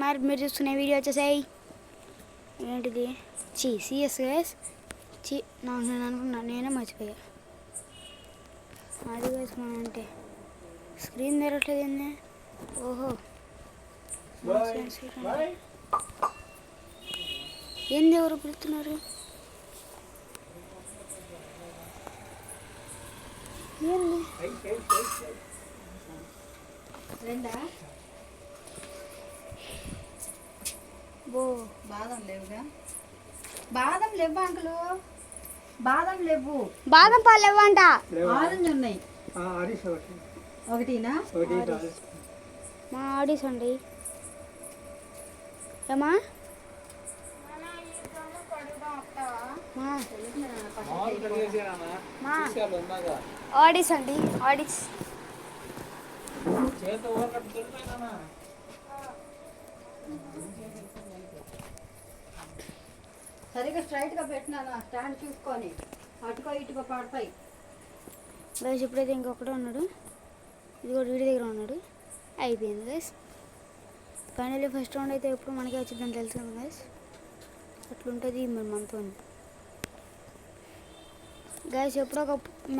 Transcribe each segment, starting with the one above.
ఉన్నారు. మీరు చూస్తున్న వీడియో వచ్చేసాయి ఏంటిది సిఎస్ గైస్. నాకు నేను అనుకున్నా, నేనే మర్చిపోయా. అది గైస్ మన అంటే స్క్రీన్ తిరగట్లేదు ఏంది. ఓహో ఏంది, ఎవరు పిలుస్తున్నారు? ఏంది బో బాదం లేవుగా? బాదం లేవు అంకులు, బాదం లేవు. బాదం పాలు లేవంట. ఆరెంజ్ ఉన్నాయి. ఒకటినా? మా ఆడీస్ అండి. ఏమా ఆడీస్ అండి, ఆడీస్. సరిగ్గా స్ట్రైట్గా పెట్టినా, స్టాండ్ చూసుకొని అటుకో ఇటుకో పడతాయి. గైస్ ఇప్పుడైతే ఇంకొకటి ఉన్నాడు, ఇది కూడా వీడి దగ్గర ఉన్నాడు. అయిపోయింది గైస్. ఫైనల్లీ ఫస్ట్ రౌండ్ అయితే ఎప్పుడు మనకే వచ్చిందని తెలుసు కదా గైస్. అట్లుంటుంది మరి మనతో. గైస్ ఎప్పుడో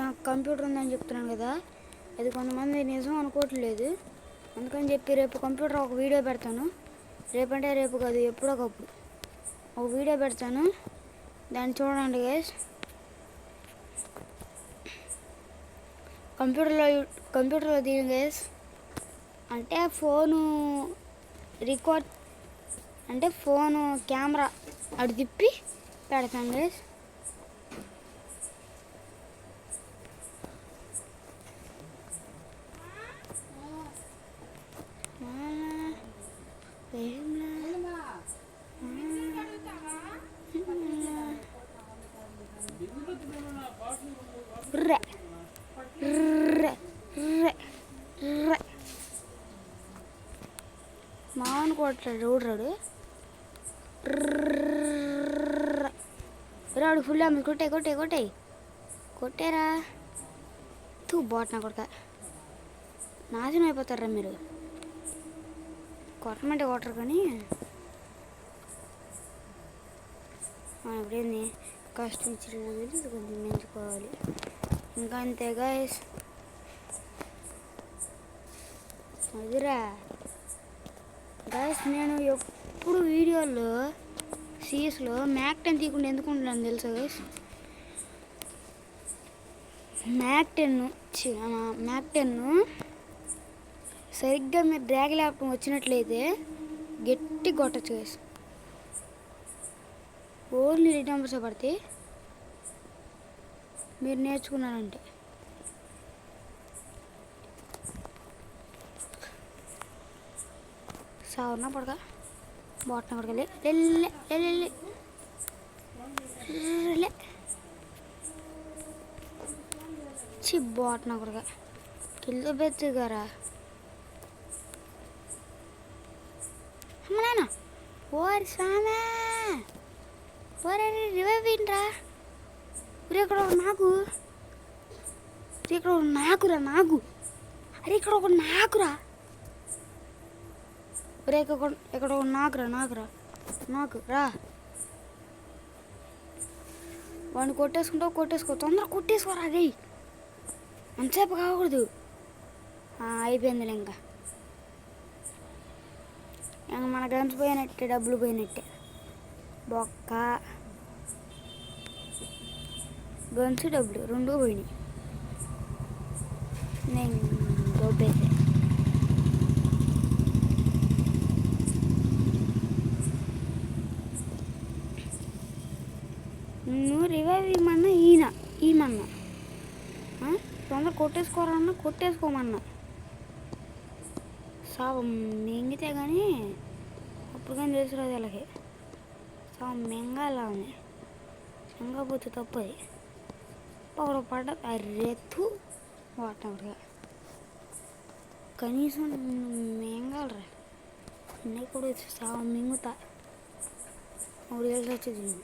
నాకు కంప్యూటర్ ఉందని చెప్తున్నాను కదా, అది కొంతమంది నిజం అనుకోవట్లేదు. అందుకని చెప్పి రేపు కంప్యూటర్ ఒక వీడియో పెడతాను. రేపంటే రేపు కాదు, ఎప్పుడోకప్పుడు ఒక వీడియో పెడతాను, దాన్ని చూడండి గైస్. కంప్యూటర్లో దిగు గైస్. అంటే ఫోను రికార్డ్, అంటే ఫోను కెమెరా అటు తిప్పి పెడతాను గైస్. మామూలు కొట్టాడు రోడ్రాడు రాడు ఫుల్ అమ్మి కొట్టేరా. తూ బాట్ నా కొడక, నాశనం అయిపోతారా మీరు. కొట్టమంటే కొట్టరు కానీ ఇప్పుడేంది కష్టం ఇచ్చిన కొంచెం పెంచుకోవాలి. ఇంకా అంతే గైస్. అదిరా గైస్, నేను ఎప్పుడు వీడియోలో సిఎస్లో మ్యాక్ 10 తీయకుండా ఎందుకు ఉంటున్నాను తెలుసా గైస్. మ్యాక్ 10 సరిగ్గా మీరు డ్రాగ్ ల్యాప్టాప్ వచ్చినట్లయితే గట్టి కొట్టచ్చు గైస్. ఓన్లీ 8 నెంబర్స్ పడితే మీరు నేర్చుకున్నారంటే. సావర్నా పడక బాట్న పడకలే బాట్న కొడక కిల్లు బెచ్చుగారా అమ్మనాయన. ఓరి స్వామి, ఓరే రివైవ్ ఏంట్రా. ఇక్కడ ఒక నాకురా అరే, ఇక్కడ ఒక నాకురా. ఒరే ఇక్కడ ఒక నాకు రా. వాడిని కొట్టేసుకో, తొందరగా కొట్టేసుకోరా. రే అంతసేపు కాకూడదు. అయిపోయిందిలే. ఇంకా మన గన్స్ పోయినట్టే, డబ్బులు పోయినట్టే. బొక్క గన్స్ డబ్బులు రెండూ పోయినాయి. నేను దొబ్బేసే నువ్వు రివైవ్ ఇమ్మన్నా ఈమన్నా తొందర కొట్టేసుకోమన్నా. సావు మింగితే కానీ అప్పుడు కానీ తెలుసురాదు వాళ్ళకి. సావు మింగాలా ఉంది, మింగపోతే తప్పది. ఒకడు పడ్డ రెత్తు వాటగా కనీసం మింగాలరా. అన్నీ కూడా సావు మింగుతా. ఒకటి తెలిసి వచ్చేది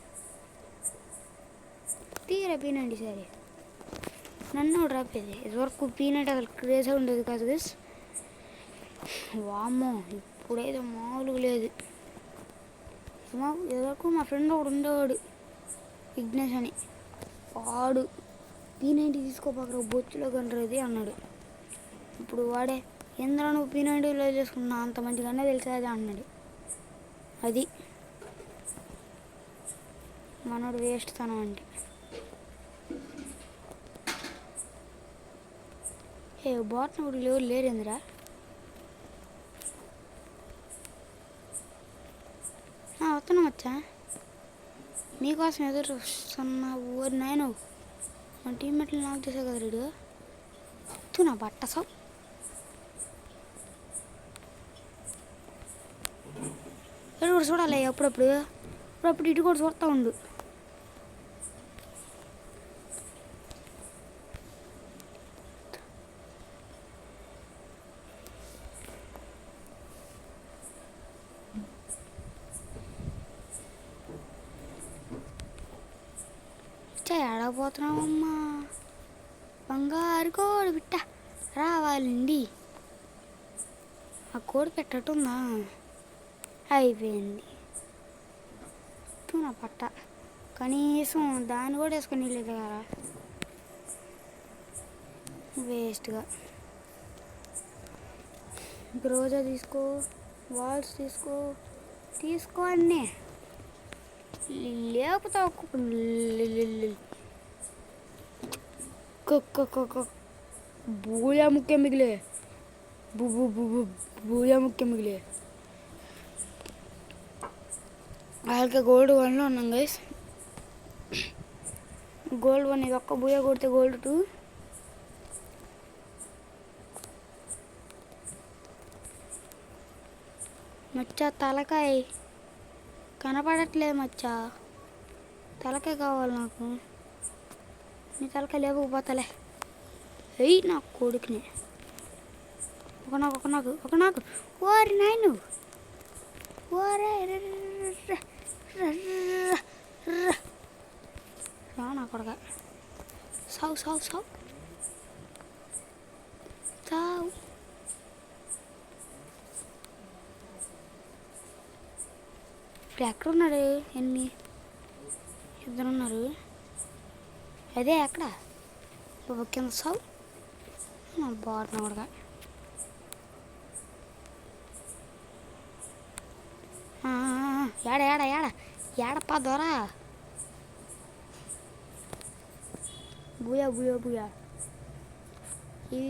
తీరా పీనండి. సరే నన్ను రాపేది ఇదివరకు పీనట్ అసలు క్రేజ్గా ఉండేది కాదు గైస్. వామ్మో, ఇప్పుడైతే మామూలుగా లేదు. ఎదురకు మా ఫ్రెండ్ ఒకడు ఉండేవాడు, విఘ్నేష్ అని. వాడు P90 తీసుకోపోకరా బొచ్చులో కంటది అన్నాడు. ఇప్పుడు వాడే ఏంద్రా నువ్వు P90లో చేసుకున్నా అంత మంచిగానే తెలిసేది అన్నాడు. అది మనోడు వేస్ట్ తనం అంటే. బాట్నప్పుడు ఎవరు లేరేందిరా? వస్తున్నాం వచ్చా, మీకోసం ఎదురు వస్తున్నా. ఊరి నాయన మా టీమ్మేట్లు నాకు చేసే కదా రీడు నా బట్ట సావు. ఇటు కూడా చూడాలి అప్పుడప్పుడు ఇటు కూడా చూస్తూ ఉండు. ఏడకపోతున్నావమ్మా బంగారు కోడి బిట్ట రావాలండి. ఆ కోడి పెట్టటుందా? అయిపోయింది నా పట్ట. కనీసం దాన్ని కూడా వేసుకొని లేదు కదా, వేస్ట్గా. రోజా తీసుకో, వాల్స్ తీసుకో అన్నీ లేకపోతే బూయా ముఖ్యం మిగిలే, బూయా ముఖ్యం మిగిలే. వాళ్ళకి గోల్డ్ 1లో ఉన్నాం గైస్. గోల్డ్ 1 ఇది ఒక్క బూయా కొడితే గోల్డ్ 2. మచ్చా తలకాయ కనపడట్లేదు మచ్చా, తలకాయ కావాలి నాకు. నీ తలకాయ లేకపోతలే. నా కొడుకుని ఒక నాకు ఓరి నాయను ఓరే రా నా కొడక. సావు ఇప్పుడు ఎక్కడున్నాడు? ఇద్దరున్నారు. అదే ఎక్కడ కింద సావు బాగున్నా కూడా. ఏడప్పా దొరా. బూయా ఈ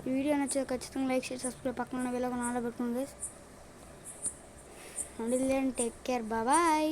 వీడియో నచ్చితే ఖచ్చితంగా లైక్ చేసి సబ్స్క్రైబ్ పక్కన ఉన్న బెల్ ఐకాన్ ఆన్ లో పెట్టుకోండి. Take care, bye.